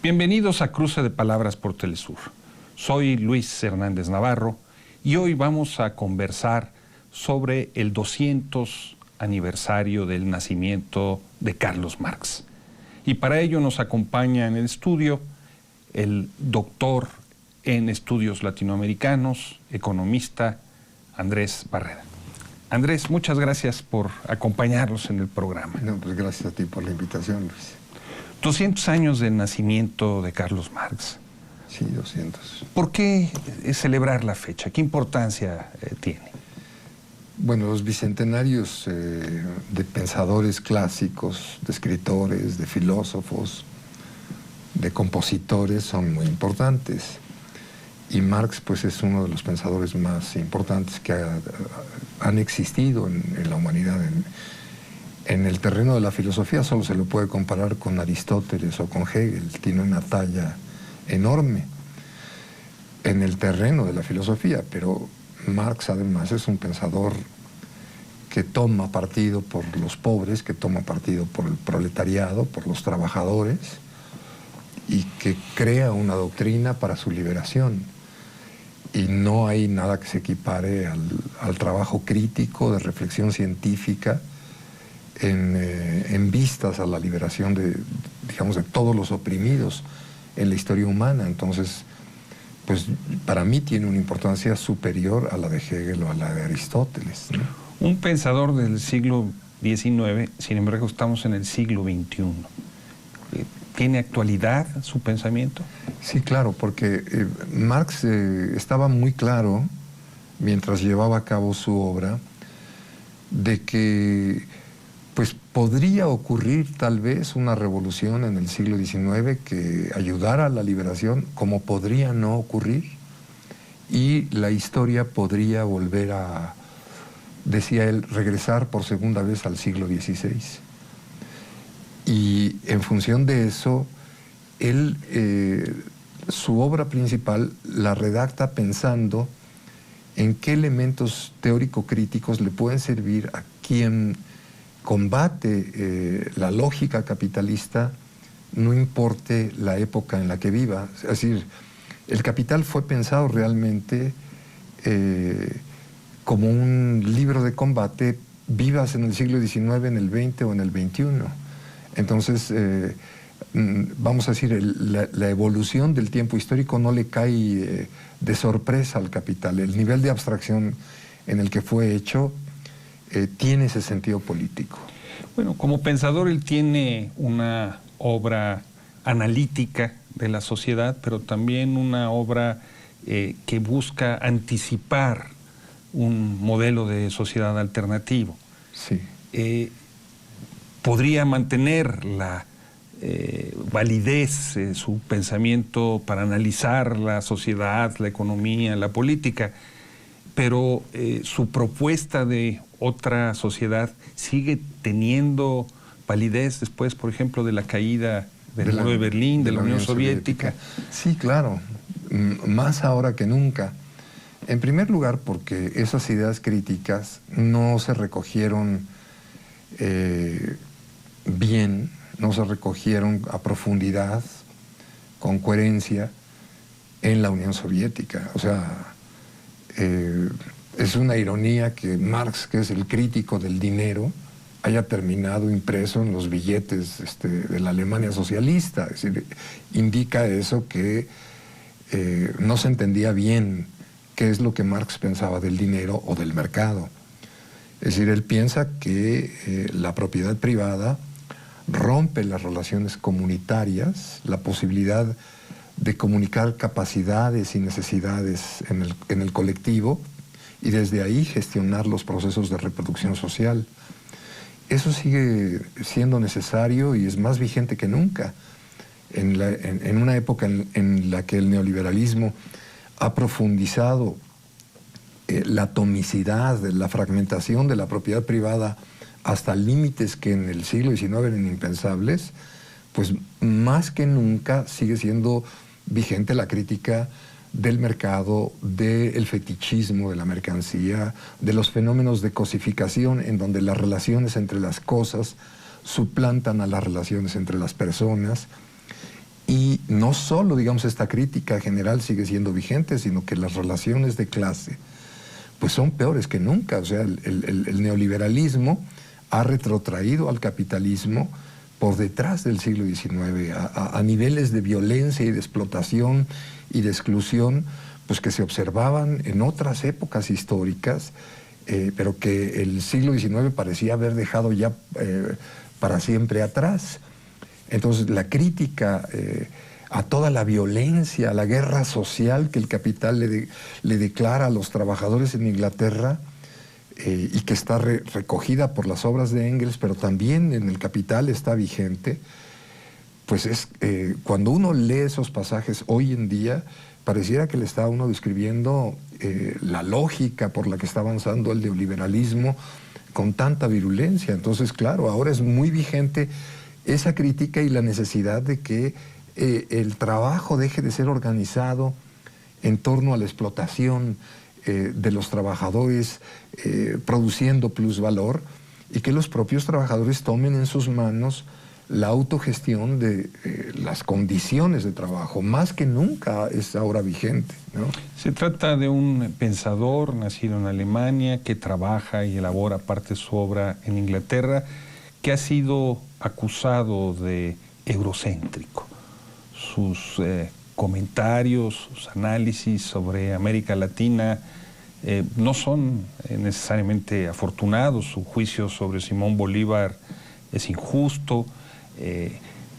Bienvenidos a Cruce de Palabras por Telesur. Soy Luis Hernández Navarro y hoy vamos a conversar sobre el 200 aniversario del nacimiento de Carlos Marx. Y para ello nos acompaña en el estudio el doctor en estudios latinoamericanos, economista Andrés Barreda. Andrés, muchas gracias por acompañarnos en el programa. No, pues gracias a ti por la invitación, Luis. 200 años del nacimiento de Carlos Marx. Sí, 200. ¿Por qué celebrar la fecha? ¿Qué importancia tiene? Bueno, los bicentenarios de pensadores clásicos, de escritores, de filósofos, de compositores son muy importantes. Y Marx, pues, es uno de los pensadores más importantes que han existido en la humanidad. En el terreno de la filosofía solo se lo puede comparar con Aristóteles o con Hegel. Tiene una talla enorme en el terreno de la filosofía, pero Marx además es un pensador que toma partido por los pobres, que toma partido por el proletariado, por los trabajadores, y que crea una doctrina para su liberación. Y no hay nada que se equipare al trabajo crítico de reflexión científica en vistas a la liberación de todos los oprimidos en la historia humana. Entonces, pues para mí tiene una importancia superior a la de Hegel o a la de Aristóteles, ¿no? Un pensador del siglo XIX, sin embargo estamos en el siglo XXI. ¿Tiene actualidad su pensamiento? Sí, claro, porque Marx estaba muy claro, mientras llevaba a cabo su obra, de que pues podría ocurrir tal vez una revolución en el siglo XIX que ayudara a la liberación, como podría no ocurrir, y la historia podría volver a, decía él, regresar por segunda vez al siglo XVI. Y en función de eso, él su obra principal la redacta pensando en qué elementos teórico-críticos le pueden servir a quien combate la lógica capitalista, no importe la época en la que viva. Es decir, el Capital fue pensado realmente como un libro de combate, vivas en el siglo XIX, en el XX o en el XXI. Entonces, vamos a decir, la evolución del tiempo histórico no le cae de sorpresa al Capital. El nivel de abstracción en el que fue hecho tiene ese sentido político. Bueno, como pensador él tiene una obra analítica de la sociedad, pero también una obra que busca anticipar un modelo de sociedad alternativo. Sí. ¿Podría mantener la validez su pensamiento para analizar la sociedad, la economía, la política? Pero su propuesta de otra sociedad sigue teniendo validez después, por ejemplo, de la caída del muro de Berlín, de la Unión Soviética. Sí, claro, más ahora que nunca. En primer lugar, porque esas ideas críticas no se recogieron bien, no se recogieron a profundidad, con coherencia, en la Unión Soviética. O sea, es una ironía que Marx, que es el crítico del dinero, haya terminado impreso en los billetes de la Alemania socialista. Es decir, indica eso que no se entendía bien qué es lo que Marx pensaba del dinero o del mercado. Es decir, él piensa que la propiedad privada rompe las relaciones comunitarias, la posibilidad de comunicar capacidades y necesidades en el colectivo y desde ahí gestionar los procesos de reproducción social. Eso sigue siendo necesario y es más vigente que nunca en una época en la que el neoliberalismo ha profundizado la atomicidad, la fragmentación de la propiedad privada hasta límites que en el siglo XIX eran impensables. Pues más que nunca sigue siendo vigente la crítica del mercado, del fetichismo de la mercancía, de los fenómenos de cosificación en donde las relaciones entre las cosas suplantan a las relaciones entre las personas, Y no solo, digamos, esta crítica general sigue siendo vigente, sino que las relaciones de clase pues son peores que nunca. O sea, el neoliberalismo ha retrotraído al capitalismo por detrás del siglo XIX a niveles de violencia y de explotación y de exclusión pues que se observaban en otras épocas históricas, pero que el siglo XIX parecía haber dejado ya para siempre atrás. Entonces la crítica a toda la violencia, a la guerra social que el capital le declara a los trabajadores en Inglaterra, y que está recogida por las obras de Engels, pero también en el Capital está vigente, pues cuando uno lee esos pasajes hoy en día, pareciera que le está uno describiendo la lógica por la que está avanzando el neoliberalismo con tanta virulencia. Entonces, claro, ahora es muy vigente esa crítica y la necesidad de que el trabajo deje de ser organizado en torno a la explotación de los trabajadores, produciendo plusvalor, y que los propios trabajadores tomen en sus manos la autogestión de las condiciones de trabajo. Más que nunca es ahora vigente, ¿no? Se trata de un pensador nacido en Alemania que trabaja y elabora parte de su obra en Inglaterra, que ha sido acusado de eurocéntrico. Sus comentarios, sus análisis sobre América Latina no son necesariamente afortunados. Su juicio sobre Simón Bolívar es injusto.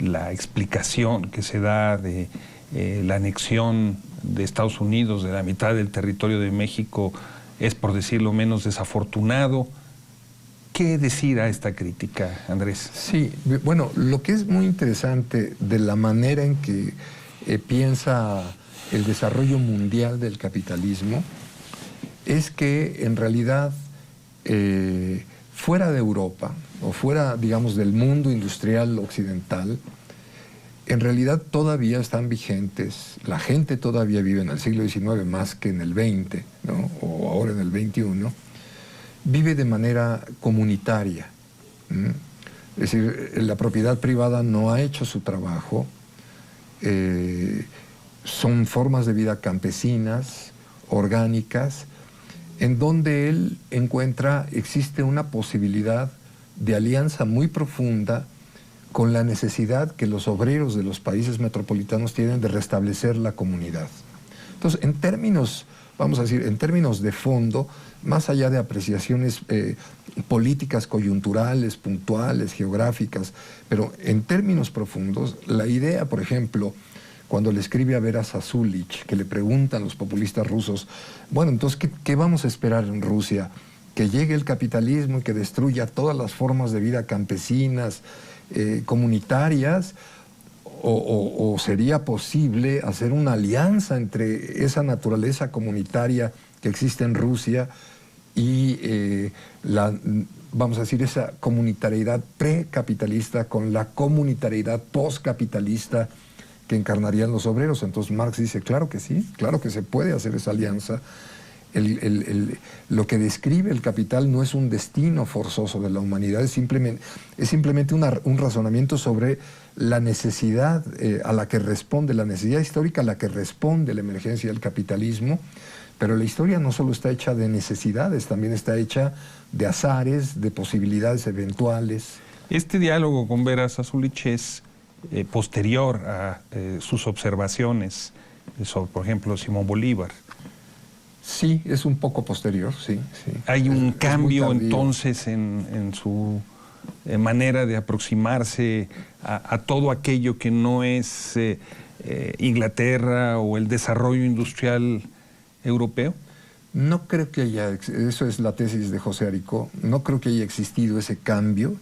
La explicación que se da de la anexión de Estados Unidos de la mitad del territorio de México es, por decirlo menos, desafortunado. ¿Qué decir a esta crítica, Andrés? Sí, bueno, lo que es muy interesante de la manera en que piensa el desarrollo mundial del capitalismo es que en realidad fuera de Europa o fuera, digamos, del mundo industrial occidental, en realidad todavía están vigentes, la gente todavía vive en el siglo XIX más que en el XX, ¿no? O ahora en el XXI, vive de manera comunitaria. Es decir, la propiedad privada no ha hecho su trabajo, son formas de vida campesinas, orgánicas, en donde él existe una posibilidad de alianza muy profunda con la necesidad que los obreros de los países metropolitanos tienen de restablecer la comunidad. Entonces, en términos, vamos a decir, en términos de fondo, más allá de apreciaciones políticas coyunturales, puntuales, geográficas, pero en términos profundos, la idea, por ejemplo, cuando le escribe a Vera Zasulich, que le preguntan los populistas rusos, bueno, entonces, ¿qué vamos a esperar en Rusia? ¿Que llegue el capitalismo y que destruya todas las formas de vida campesinas, comunitarias? ¿O sería posible hacer una alianza entre esa naturaleza comunitaria que existe en Rusia y vamos a decir, esa comunitariedad precapitalista con la comunitariedad postcapitalista que encarnarían los obreros? Entonces Marx dice, claro que sí, claro que se puede hacer esa alianza. Lo que describe el capital no es un destino forzoso de la humanidad, es simplemente un razonamiento sobre la necesidad a la que responde, la necesidad histórica a la que responde la emergencia del capitalismo. Pero la historia no solo está hecha de necesidades, también está hecha de azares, de posibilidades eventuales. Este diálogo con Vera Zasulich es posterior a sus observaciones sobre, por ejemplo, Simón Bolívar. Sí, es un poco posterior, sí. Hay un cambio entonces en su manera de aproximarse a todo aquello que no es Inglaterra o el desarrollo industrial europeo. No creo que haya, eso es la tesis de José Aricó, no creo que haya existido ese cambio,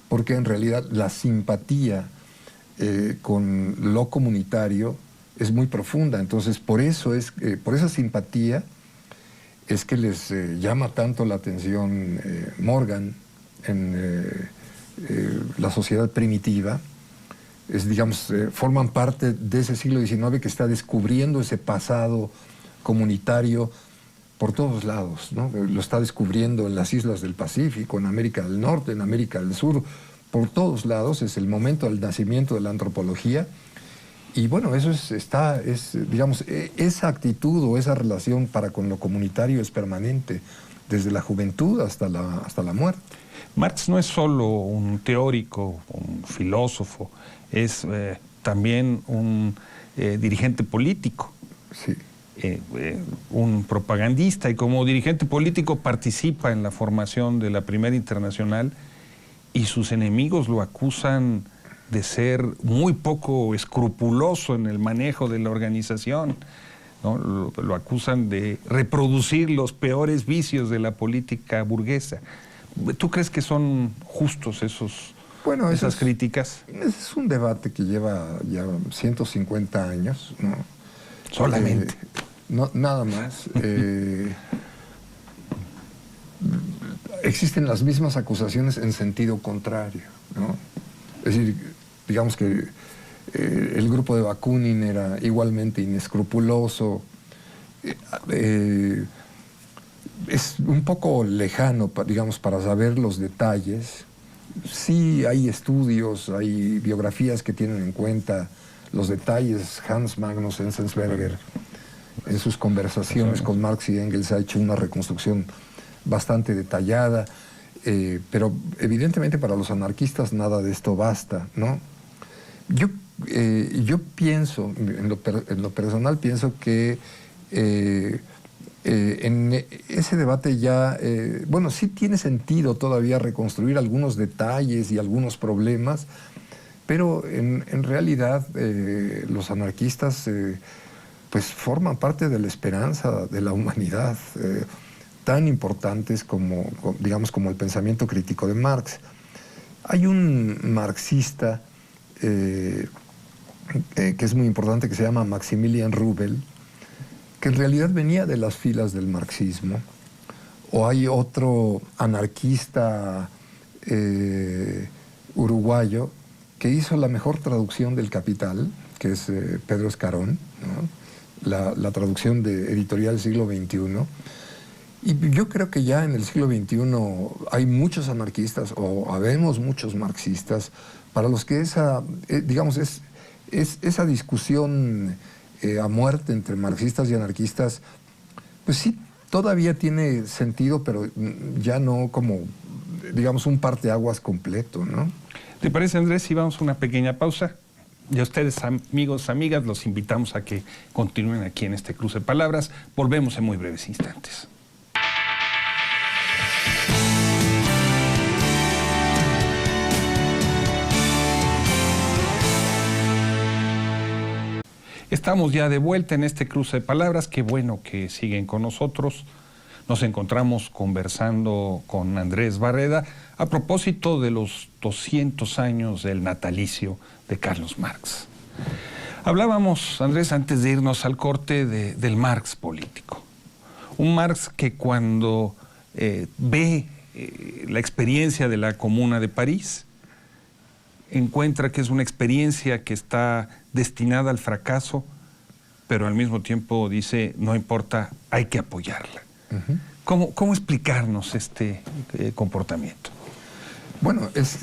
porque en realidad la simpatía con lo comunitario es muy profunda. Entonces, por esa simpatía es que les llama tanto la atención Morgan en la sociedad primitiva. Digamos, forman parte de ese siglo XIX que está descubriendo ese pasado comunitario por todos lados, ¿no? Lo está descubriendo en las islas del Pacífico, en América del Norte, en América del Sur, por todos lados. Es el momento del nacimiento de la antropología, Y bueno, eso digamos, esa actitud o esa relación para con lo comunitario es permanente, desde la juventud hasta la muerte. Marx no es solo un teórico, un filósofo, es también un dirigente político, Sí. Un propagandista, y como dirigente político participa en la formación de la Primera Internacional, y sus enemigos lo acusan de ser muy poco escrupuloso en el manejo de la organización, ¿no? Lo acusan de reproducir los peores vicios de la política burguesa. ¿Tú crees que son justos esas críticas? Es un debate que lleva ya 150 años, ¿no? Solamente. No, nada más. Existen las mismas acusaciones en sentido contrario, ¿no? Es decir, digamos que el grupo de Bakunin era igualmente inescrupuloso. Es un poco lejano, digamos, para saber los detalles. Sí hay estudios, hay biografías que tienen en cuenta los detalles. Hans Magnus Enzensberger, en sus conversaciones con Marx y Engels, ha hecho una reconstrucción bastante detallada, pero evidentemente para los anarquistas nada de esto basta, ¿no? Yo pienso, en lo personal pienso que en ese debate ya, bueno, sí tiene sentido todavía reconstruir algunos detalles y algunos problemas, pero en realidad los anarquistas pues forman parte de la esperanza de la humanidad, tan importantes como, digamos, como el pensamiento crítico de Marx. Hay un marxista que es muy importante, que se llama Maximilian Rubel, que en realidad venía de las filas del marxismo. O hay otro anarquista uruguayo que hizo la mejor traducción del Capital, que es Pedro Escarón, ¿no? La traducción de editorial del siglo XXI. Y yo creo que ya en el siglo XXI hay muchos anarquistas, o habemos muchos marxistas, para los que digamos, esa discusión a muerte entre marxistas y anarquistas, pues sí, todavía tiene sentido, pero ya no como, digamos, un parteaguas completo, ¿no? ¿Te parece, Andrés, si vamos a una pequeña pausa? Y a ustedes, amigos, amigas, los invitamos a que continúen aquí en este cruce de palabras. Volvemos en muy breves instantes. Estamos ya de vuelta en este cruce de palabras. Qué bueno que siguen con nosotros. Nos encontramos conversando con Andrés Barreda a propósito de los 200 años del natalicio de Carlos Marx. Hablábamos, Andrés, antes de irnos al corte, del Marx político. Un Marx que cuando ve la experiencia de la Comuna de París, encuentra que es una experiencia que está destinada al fracaso, pero al mismo tiempo dice, no importa, hay que apoyarla. Uh-huh. ¿Cómo explicarnos este comportamiento? Bueno, es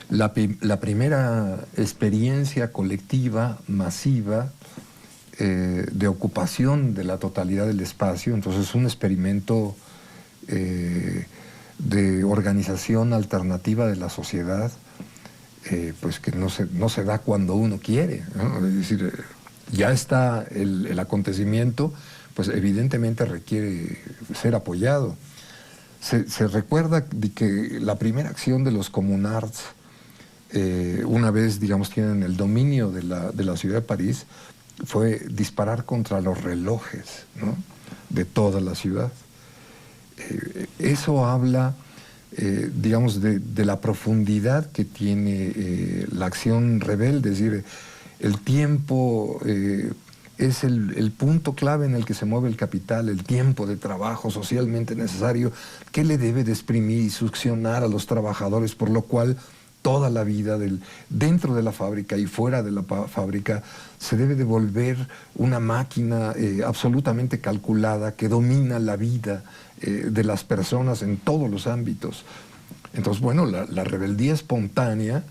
la primera experiencia colectiva, masiva, de ocupación de la totalidad del espacio. Entonces es un experimento de organización alternativa de la sociedad, pues que no se da cuando uno quiere, ¿no? Es decir, ya está el acontecimiento, pues evidentemente requiere ser apoyado. Se recuerda de que la primera acción de los comunards, una vez, digamos, tienen el dominio de la ciudad de París, fue disparar contra los relojes, ¿no?, de toda la ciudad. Eso habla, digamos, de la profundidad que tiene la acción rebelde. Es decir, el tiempo es el punto clave en el que se mueve el capital, el tiempo de trabajo socialmente necesario que le debe de exprimir y succionar a los trabajadores, por lo cual toda la vida dentro de la fábrica y fuera de la fábrica se debe de volver una máquina absolutamente calculada que domina la vida de las personas en todos los ámbitos. Entonces, bueno, la rebeldía espontánea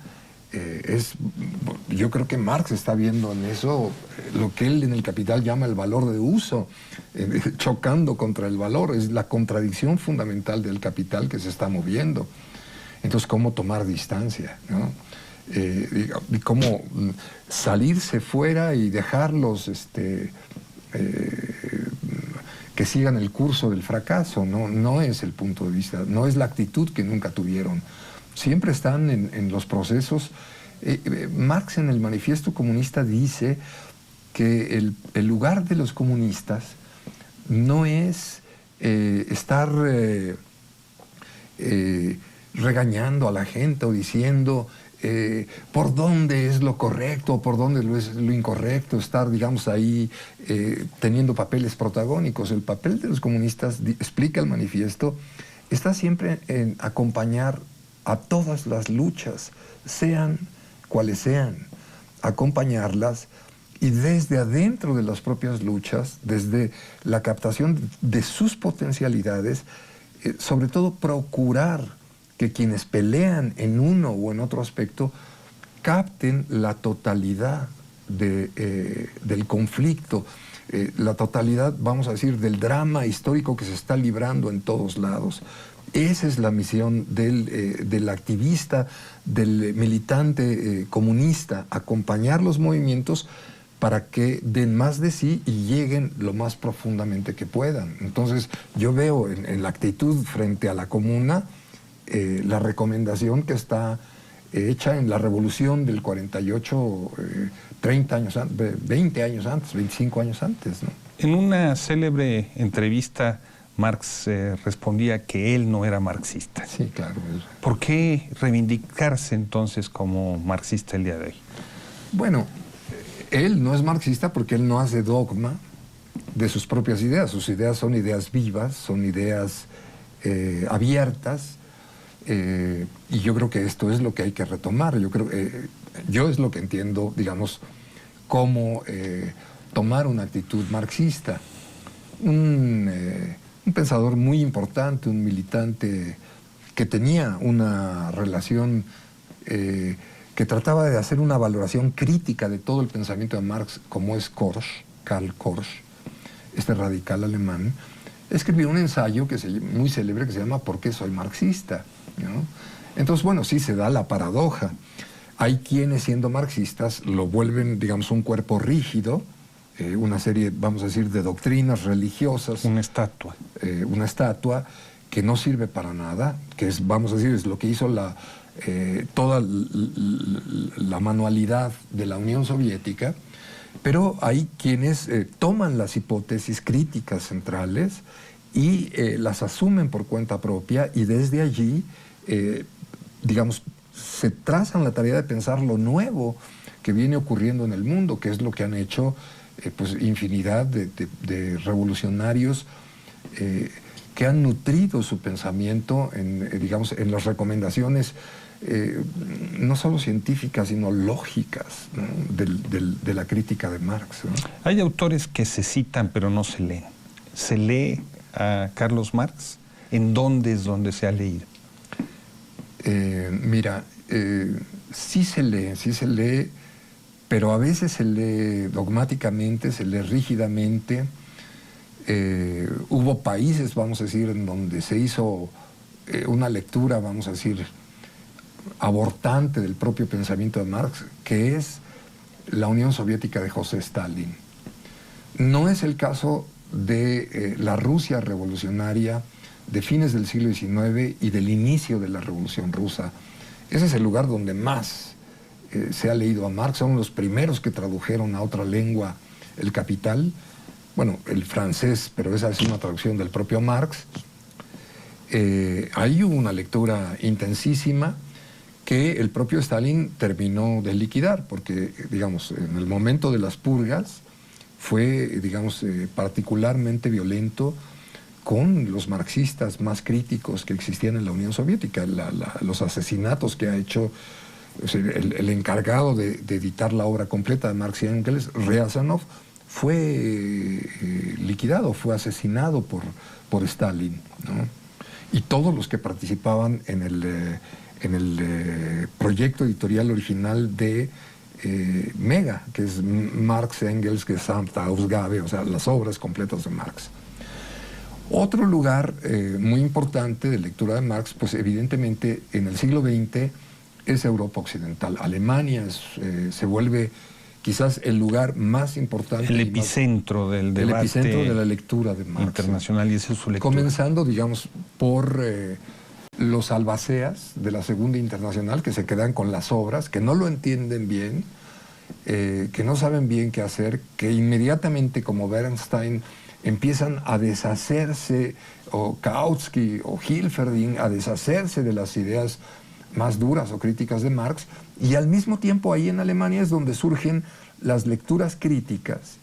yo creo que Marx está viendo en eso lo que él en El Capital llama el valor de uso, chocando contra el valor. Es la contradicción fundamental del capital que se está moviendo. Entonces, ¿cómo tomar distancia, ¿no? Y cómo salirse fuera y dejarlos que sigan el curso del fracaso. No es el punto de vista, no es la actitud que nunca tuvieron. Siempre están en los procesos. Marx en el Manifiesto Comunista dice que el lugar de los comunistas no es estar regañando a la gente o diciendo por dónde es lo correcto o por dónde es lo incorrecto, estar, digamos, ahí teniendo papeles protagónicos. El papel de los comunistas, explica el manifiesto, está siempre en acompañar a todas las luchas, sean cuales sean, acompañarlas y desde adentro de las propias luchas, desde la captación de sus potencialidades, sobre todo procurar que quienes pelean en uno o en otro aspecto capten la totalidad del conflicto, la totalidad, vamos a decir, del drama histórico que se está librando en todos lados. Esa es la misión del activista, del militante comunista, acompañar los movimientos para que den más de sí y lleguen lo más profundamente que puedan. Entonces, yo veo en la actitud frente a la comuna la recomendación que está hecha en la revolución del 48, 30 años antes, 20 años antes, 25 años antes, ¿no? En una célebre entrevista, Marx respondía que él no era marxista. Sí, claro. ¿Por qué reivindicarse entonces como marxista el día de hoy? Bueno, él no es marxista porque él no hace dogma de sus propias ideas. Sus ideas son ideas vivas, son ideas abiertas, y yo creo que esto es lo que hay que retomar. Yo es lo que entiendo, digamos, cómo tomar una actitud marxista. Un pensador muy importante, un militante que tenía una relación que trataba de hacer una valoración crítica de todo el pensamiento de Marx, como es Karl Korsch, este radical alemán, escribió un ensayo muy célebre que se llama ¿Por qué soy marxista?, ¿no? Entonces, bueno, sí se da la paradoja. Hay quienes, siendo marxistas, lo vuelven, digamos, un cuerpo rígido, una serie, vamos a decir, de doctrinas religiosas. Una estatua. Una estatua que no sirve para nada, que es, vamos a decir, es lo que hizo toda la manualidad de la Unión Soviética. Pero hay quienes toman las hipótesis críticas centrales y las asumen por cuenta propia, y desde allí, digamos, se trazan la tarea de pensar lo nuevo que viene ocurriendo en el mundo, que es lo que han hecho pues infinidad de revolucionarios que han nutrido su pensamiento digamos, en las recomendaciones no solo científicas, sino lógicas, ¿no?, de la crítica de Marx, ¿no? Hay autores que se citan pero no se leen. ¿Se lee a Carlos Marx? ¿En dónde es donde se ha leído? Mira, sí se lee, pero a veces se lee dogmáticamente, se lee rígidamente. Hubo países, vamos a decir, en donde se hizo una lectura, vamos a decir, abortante del propio pensamiento de Marx, que es la Unión Soviética de José Stalin. No es el caso de la Rusia revolucionaria de fines del siglo XIX y del inicio de la Revolución Rusa. Ese es el lugar donde más se ha leído a Marx. Son los primeros que tradujeron a otra lengua El Capital. Bueno, el francés, pero esa es una traducción del propio Marx. Ahí hubo una lectura intensísima que el propio Stalin terminó de liquidar, porque, digamos, en el momento de las purgas fue, digamos, particularmente violento con los marxistas más críticos que existían en la Unión Soviética. Los asesinatos que ha hecho, o sea, el encargado de editar la obra completa de Marx y Engels, Riazanov, fue liquidado, fue asesinado por Stalin, ¿no? Y todos los que participaban en en el proyecto editorial original de Mega, que es Marx, Engels, Gesamtausgabe, o sea, las obras completas de Marx. Otro lugar muy importante de lectura de Marx, pues evidentemente en el siglo XX es Europa Occidental. Alemania se vuelve quizás el lugar más importante. El epicentro del debate. El epicentro de la lectura de Marx. Internacional, y esa es su lectura. Comenzando, digamos, por los albaceas de la Segunda Internacional, que se quedan con las obras, que no lo entienden bien, que no saben bien qué hacer, que inmediatamente, como Bernstein, empiezan a deshacerse, o Kautsky o Hilferding, a deshacerse de las ideas más duras o críticas de Marx, y al mismo tiempo ahí en Alemania es donde surgen las lecturas críticas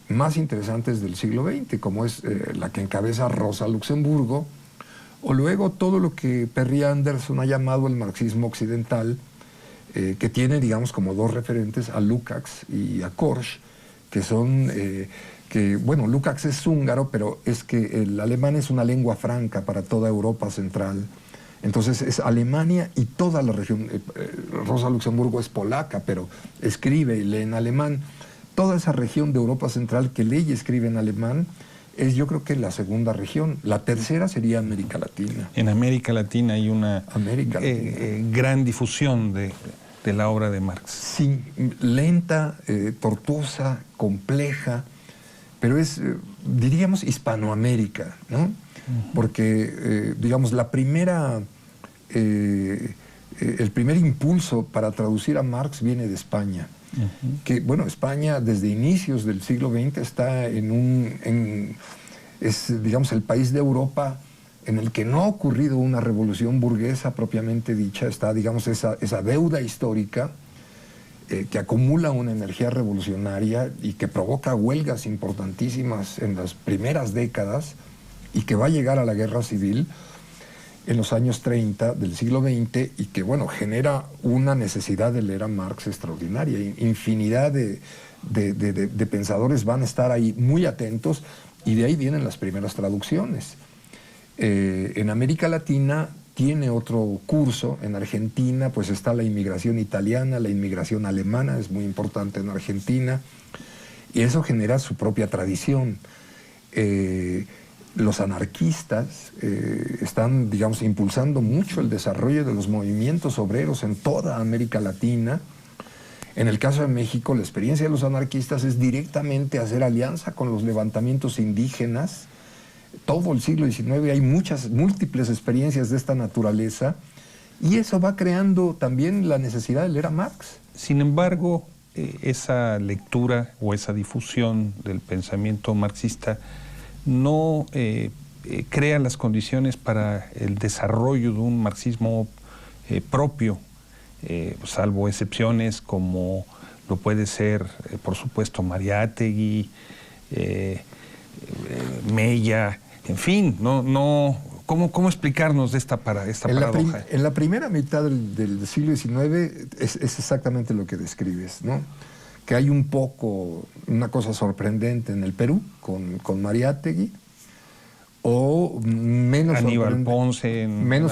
más interesantes del siglo XX, como es la que encabeza Rosa Luxemburgo, o luego todo lo que Perry Anderson ha llamado el marxismo occidental, que tiene, digamos, como dos referentes, a Lukács y a Korsch, que son, bueno, Lukács es húngaro, pero es que el alemán es una lengua franca para toda Europa central. Entonces es Alemania y toda la región. Rosa Luxemburgo es polaca, pero escribe y lee en alemán. Toda esa región de Europa central que lee y escribe en alemán es, yo creo que, la segunda región. La tercera sería América Latina. En América Latina hay una gran difusión de la obra de Marx. Sí, lenta, tortuosa, compleja, pero es, diríamos, Hispanoamérica, ¿no? Porque, digamos, el primer impulso para traducir a Marx viene de España. Que, bueno, España desde inicios del siglo XX está es, digamos, el país de Europa en el que no ha ocurrido una revolución burguesa propiamente dicha. Está, digamos, esa deuda histórica que acumula una energía revolucionaria y que provoca huelgas importantísimas en las primeras décadas, y que va a llegar a la guerra civil en los años 30 del siglo XX, y que, bueno, genera una necesidad de leer a Marx extraordinaria. Infinidad de pensadores van a estar ahí muy atentos, y de ahí vienen las primeras traducciones. En América Latina tiene otro curso. En Argentina pues está la inmigración italiana, la inmigración alemana es muy importante en Argentina, y eso genera su propia tradición. Los anarquistas están, digamos, impulsando mucho el desarrollo de los movimientos obreros en toda América Latina. En el caso de México, la experiencia de los anarquistas es directamente hacer alianza con los levantamientos indígenas. Todo el siglo XIX hay múltiples experiencias de esta naturaleza, y eso va creando también la necesidad de leer a Marx. Sin embargo, esa lectura o esa difusión del pensamiento marxista no crea las condiciones para el desarrollo de un marxismo propio, salvo excepciones como lo puede ser, por supuesto, Mariátegui, Mella, en fin, ¿cómo explicarnos de esta paradoja? En la primera mitad del siglo XIX es exactamente lo que describes, ¿no? Que hay una cosa sorprendente en el Perú con Mariátegui, o menos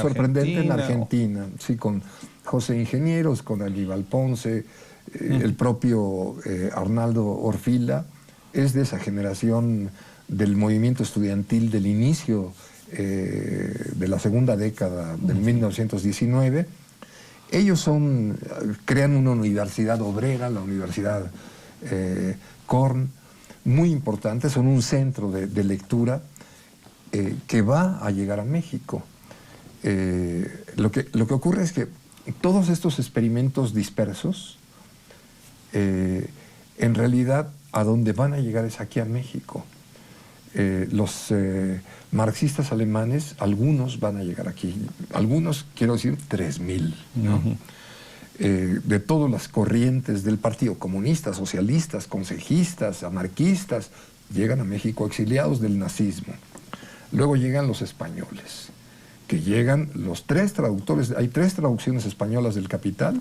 sorprendente en Argentina, sí, con José Ingenieros, con Aníbal Ponce, el propio Arnaldo Orfila. Es de esa generación del movimiento estudiantil del inicio de la segunda década del 1919. Ellos crean una universidad obrera, la Universidad Korn, muy importante. Son un centro de lectura que va a llegar a México. Lo que ocurre es que todos estos experimentos dispersos, en realidad, a donde van a llegar es aquí a México. Los marxistas alemanes, algunos van a llegar aquí, algunos, quiero decir, 3.000, ¿no? De todas las corrientes del Partido Comunista, socialistas, consejistas, anarquistas, llegan a México exiliados del nazismo. Luego llegan los españoles, que llegan los 3 traductores. Hay 3 traducciones españolas del Capital.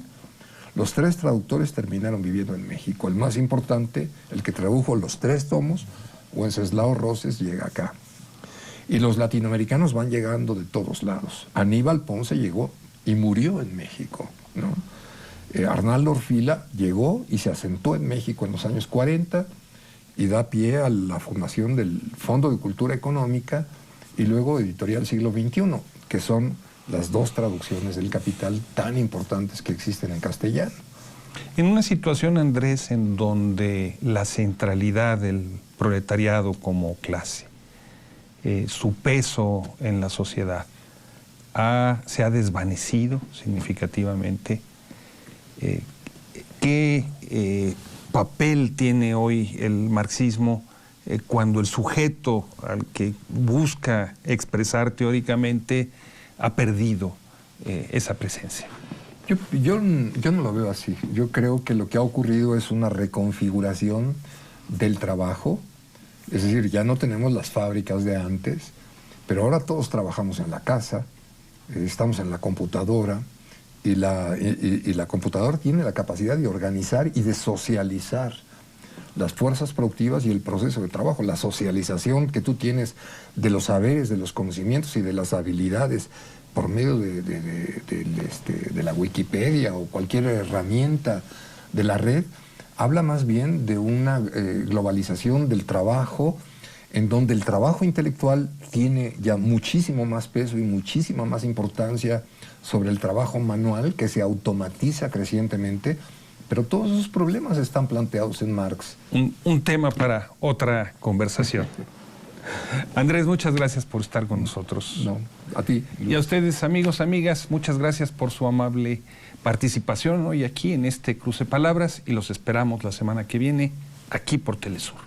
Los 3 traductores terminaron viviendo en México. El más importante, el que tradujo los 3 tomos, Wenceslao Roses, llega acá. Y los latinoamericanos van llegando de todos lados. Aníbal Ponce llegó y murió en México, ¿no? Arnaldo Orfila llegó y se asentó en México en los años 40 y da pie a la fundación del Fondo de Cultura Económica y luego Editorial Siglo XXI, que son las dos traducciones del Capital tan importantes que existen en castellano. En una situación, Andrés, en donde la centralidad del proletariado como clase, su peso en la sociedad, se ha desvanecido significativamente, ¿qué papel tiene hoy el marxismo cuando el sujeto al que busca expresar teóricamente ha perdido esa presencia? Yo no lo veo así. Yo creo que lo que ha ocurrido es una reconfiguración del trabajo. Es decir, ya no tenemos las fábricas de antes, pero ahora todos trabajamos en la casa, estamos en la computadora, y la computadora tiene la capacidad de organizar y de socializar las fuerzas productivas y el proceso de trabajo, la socialización que tú tienes de los saberes, de los conocimientos y de las habilidades por medio de la Wikipedia o cualquier herramienta de la red, habla más bien de una globalización del trabajo, en donde el trabajo intelectual tiene ya muchísimo más peso y muchísima más importancia sobre el trabajo manual, que se automatiza crecientemente, pero todos esos problemas están planteados en Marx. Un tema para otra conversación. Andrés, muchas gracias por estar con nosotros. No, a ti. Y a ustedes, amigos, amigas, muchas gracias por su amable participación hoy aquí en este Cruce Palabras y los esperamos la semana que viene aquí por Telesur.